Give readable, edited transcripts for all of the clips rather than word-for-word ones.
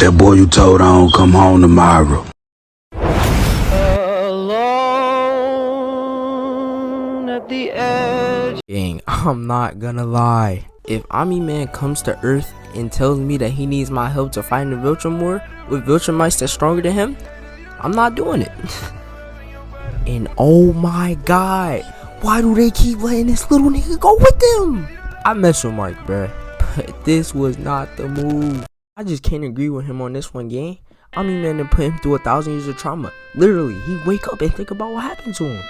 That boy you told I don't come home tomorrow. Alone at the edge. Dang, I'm not gonna lie. If Ami Man comes to Earth and tells me that he needs my help to fight in the Viltrum War with Viltrumites that's stronger than him, I'm not doing it. And oh my god, why do they keep letting this little nigga go with them? I mess with Mark, bruh, but this was not the move. I just can't agree with him on this one, gang. Ami Man done put him through 1,000 years of trauma. Literally, he wake up and think about what happened to him.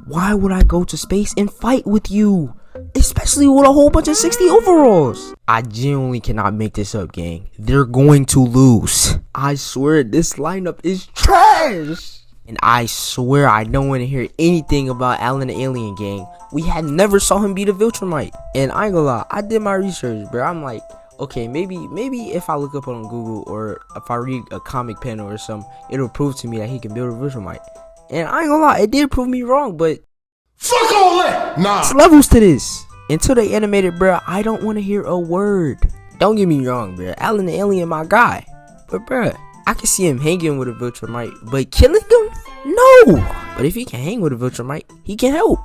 Why would I go to space and fight with you? Especially with a whole bunch of 60 overalls. I genuinely cannot make this up, gang. They're going to lose. I swear this lineup is trash. And I swear I don't want to hear anything about Alan the Alien, gang. We had never saw him beat a Viltrumite. And I ain't gonna lie, I did my research, bro. I'm like, okay, maybe if I look up on Google or if I read a comic panel or something, it'll prove to me that he can build a Viltrumite. And I ain't gonna lie, it did prove me wrong, but fuck all that! Nah. There's levels to this. Until they animated, bro, I don't want to hear a word. Don't get me wrong, bro. Alan the Alien, my guy. But, bro, I can see him hanging with a Viltrumite. But killing him? No. But if he can hang with a Viltrumite, he can help.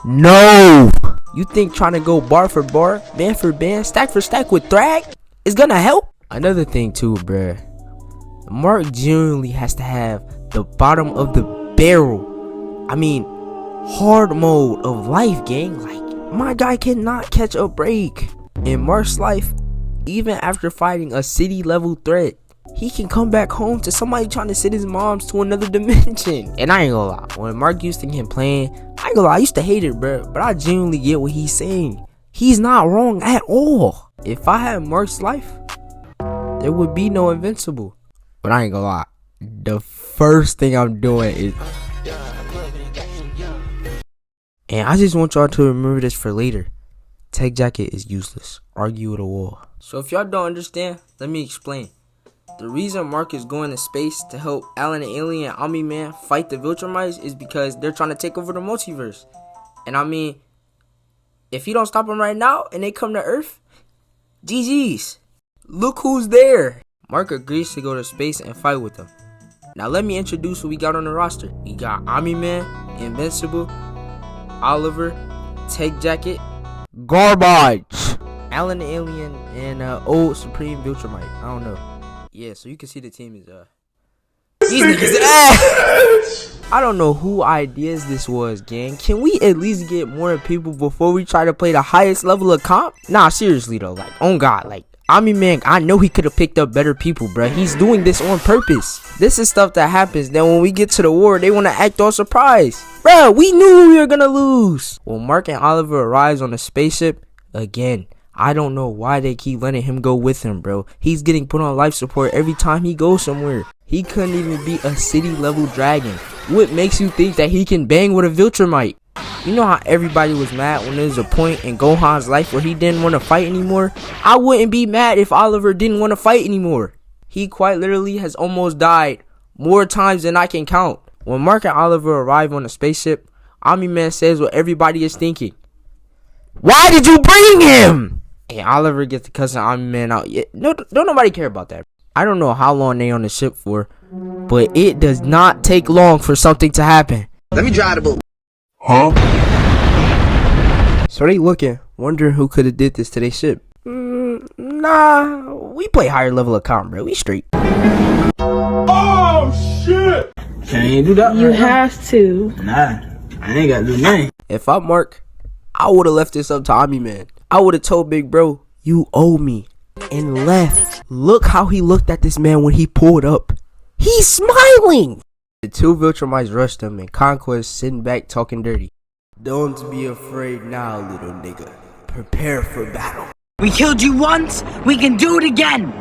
No. You think trying to go bar for bar, band for band, stack for stack with Thrag is gonna help? Another thing, too, bro. Mark genuinely has to have the bottom of the barrel. I mean, hard mode of life, gang. Like, my guy cannot catch a break. In Mark's life, even after fighting a city level threat, he can come back home to somebody trying to send his moms to another dimension. And I ain't gonna lie, when Mark used to get him playing, I ain't gonna lie, I used to hate it, bro. But I genuinely get what he's saying. He's not wrong at all. If I had Mark's life, there would be no Invincible. But I ain't gonna lie, the first thing I'm doing is, and I just want y'all to remember this for later. Tech Jacket is useless. Argue with a wall. So if y'all don't understand, let me explain. The reason Mark is going to space to help Alan the Alien and Ami Man fight the Viltrumites is because they're trying to take over the multiverse. And I mean, if you don't stop them right now and they come to Earth, GG's. Look who's there. Mark agrees to go to space and fight with them. Now let me introduce what we got on the roster. We got Ami Man, Invincible, Oliver, Tech Jacket, Garbage, Alan the Alien, and old Supreme Viltrumite. I don't know. Yeah, so you can see the team is these niggas ass. I don't know who ideas this was, gang. Can we at least get more people before we try to play the highest level of comp? Nah, seriously though, like, oh god, like, Ami Man, I know he could have picked up better people, bruh. He's doing this on purpose. This is stuff that happens. Then when we get to the war, they want to act all surprised. Bruh, we knew we were gonna lose. When Mark and Oliver arrives on the spaceship, again, I don't know why they keep letting him go with him, bro. He's getting put on life support every time he goes somewhere. He couldn't even beat a city level dragon. What makes you think that he can bang with a Viltrumite? You know how everybody was mad when there was a point in Gohan's life where he didn't want to fight anymore? I wouldn't be mad if Oliver didn't want to fight anymore. He quite literally has almost died more times than I can count. When Mark and Oliver arrive on the spaceship, Ami Man says what everybody is thinking. Why did you bring him? And Oliver gets the cussing Ami Man out. Yeah, no, don't nobody care about that. I don't know how long they on the ship for, but it does not take long for something to happen. Let me drive the boat. Huh? So they looking, wondering who could have did this to their ship. Nah, we play higher level of comp, bro. We straight. Oh shit! Can't do that. You have to. Nah, I ain't gotta do nothing. If I'm Mark, I would have left this up to Ami Man. I would have told Big Bro, you owe me, and left. Look how he looked at this man when he pulled up. He's smiling. The two Viltrumites rushed him, and Conquest sitting back talking dirty. Don't be afraid now, little nigga. Prepare for battle. We killed you once, we can do it again.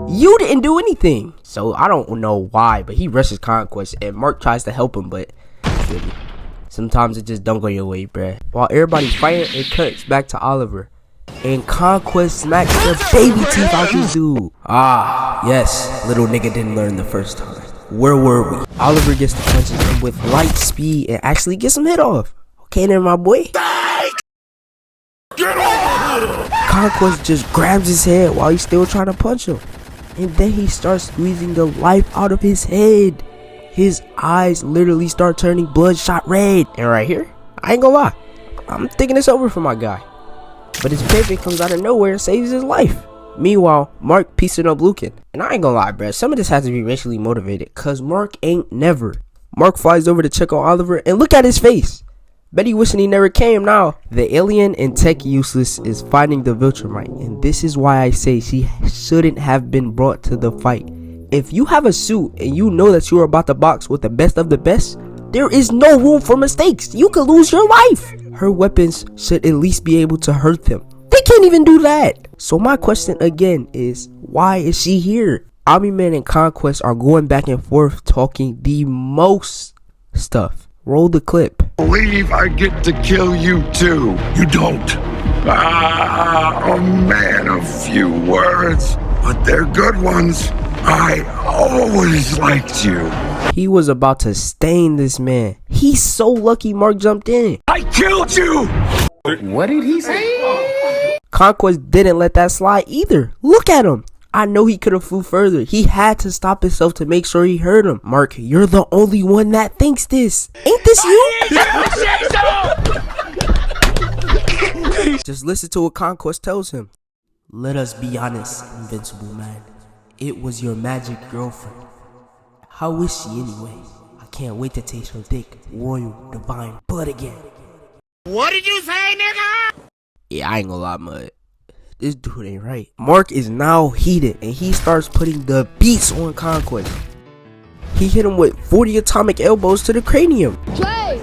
You didn't do anything. So I don't know why, but he rushes Conquest, and Mark tries to help him, but sometimes it just don't go your way, bruh. While everybody's fighting, it cuts back to Oliver, and Conquest smacks the baby teeth out this dude. Ah, yes, little nigga didn't learn the first time. Where were we? Oliver gets the punches in with light speed and actually gets some hit off. Okay then, my boy. Conquest just grabs his head while he's still trying to punch him. and then he starts squeezing the life out of his head. His eyes literally start turning bloodshot red. And right here, I ain't gonna lie, I'm thinking it's over for my guy. But his pivot comes out of nowhere and saves his life. Meanwhile, Mark piecing up Lucan. And I ain't gonna lie, bruh, some of this has to be racially motivated, cause Mark ain't never. Mark flies over to check on Oliver and look at his face. Bet he wishing he never came now. The alien and tech useless is fighting the Viltrumite, and this is why I say she shouldn't have been brought to the fight. If you have a suit and you know that you are about to box with the best of the best, there is no room for mistakes. You could lose your life. Her weapons should at least be able to hurt them. They can't even do that. So my question again is, why is she here? Omni-Man and Conquest are going back and forth talking the most stuff. Roll the clip. Believe I get to kill you too. You don't. A man of few words, but they're good ones. I always liked you. He was about to stain this man. He's so lucky Mark jumped in. I killed you! What did he say? Conquest didn't let that slide either. Look at him. I know he could have flew further. He had to stop himself to make sure he heard him. Mark, you're the only one that thinks this. Ain't this you? Just listen to what Conquest tells him. Let us be honest, Invincible Man. It was your magic girlfriend. How is she anyway? I can't wait to taste her thick, royal, divine blood again. What did you say, nigga? Yeah, I ain't gonna lie, Mud. This dude ain't right. Mark is now heated and he starts putting the beats on Conquest. He hit him with 40 atomic elbows to the cranium. Play.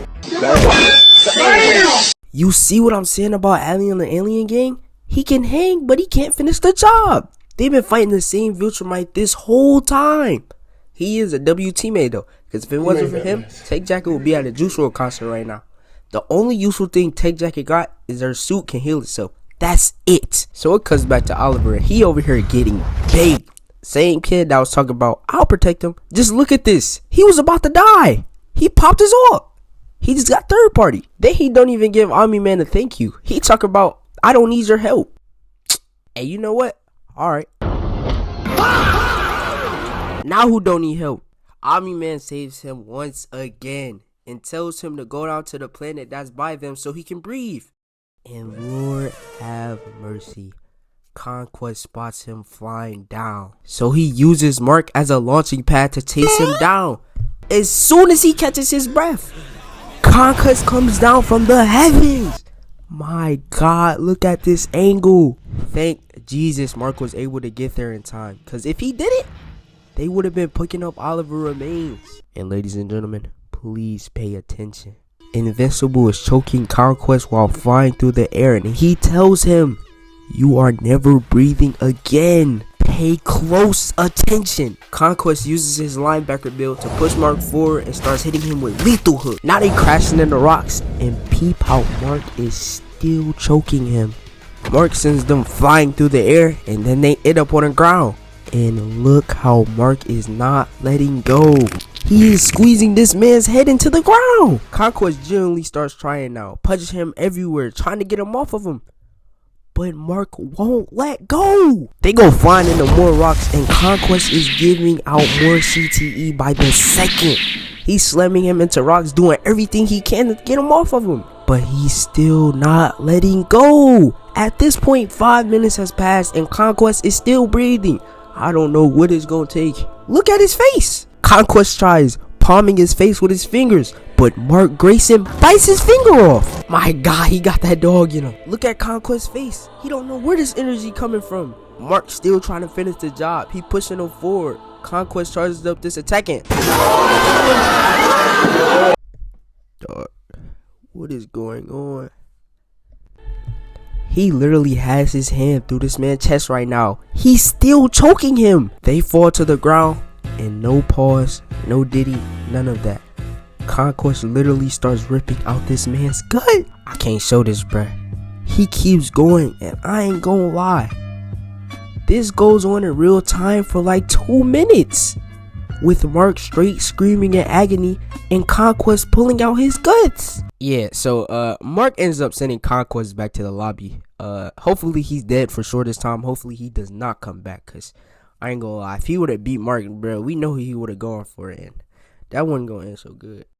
You see what I'm saying about Alien and the Alien Gang? He can hang, but he can't finish the job. They've been fighting the same Viltrumite this whole time. He is a W teammate though, because if it wasn't for him, Tech Jacket would be at a Juice WRLD concert right now. The only useful thing Tech Jacket got is her suit can heal itself. That's it. So it comes back to Oliver and he over here getting baked. Same kid that was talking about, I'll protect him. Just look at this. He was about to die. He popped his AWP. He just got third party. Then he don't even give Omni-Man a thank you. He talk about, I don't need your help. And you know what? Alright. Now who don't need help? Omni-Man saves him once again and tells him to go down to the planet that's by them so he can breathe. And Lord have mercy, Conquest spots him flying down. So he uses Mark as a launching pad to chase him down. As soon as he catches his breath, Conquest comes down from the heavens. My God, look at this angle. Thank Jesus Mark was able to get there in time. Because if he didn't, they would have been picking up Oliver remains. And ladies and gentlemen, please pay attention. Invincible is choking Conquest while flying through the air, and he tells him, you are never breathing again. Pay close attention. Conquest uses his linebacker build to push Mark forward and starts hitting him with lethal hook. Now they crashing in the rocks, and peep how Mark is still choking him. Mark sends them flying through the air, and then they end up on the ground. And look how Mark is not letting go. He is squeezing this man's head into the ground. Conquest genuinely starts trying now, punching him everywhere, trying to get him off of him. But Mark won't let go. They go flying into more rocks, and Conquest is giving out more CTE by the second. He's slamming him into rocks, doing everything he can to get him off of him. But he's still not letting go. At this point, 5 minutes has passed, and Conquest is still breathing. I don't know what it's gonna take. Look at his face. Conquest tries palming his face with his fingers, but Mark Grayson bites his finger off. My God, he got that dog in him. Look at Conquest's face. He don't know where this energy coming from. Mark still trying to finish the job. He pushing him forward. Conquest charges up this attacking. Dog, what is going on? He literally has his hand through this man's chest right now. He's still choking him. They fall to the ground, and no pause, no diddy, none of that. Conquest literally starts ripping out this man's gut. I can't show this, bruh. He keeps going, and I ain't gonna lie. This goes on in real time for like 2 minutes, with Mark straight screaming in agony and Conquest pulling out his guts. Yeah, so Mark ends up sending Conquest back to the lobby. Hopefully he's dead for sure this time. Hopefully he does not come back, because I ain't gonna lie. If he would have beat Mark, bro, we know he would have gone for it. And that wasn't gonna end so good.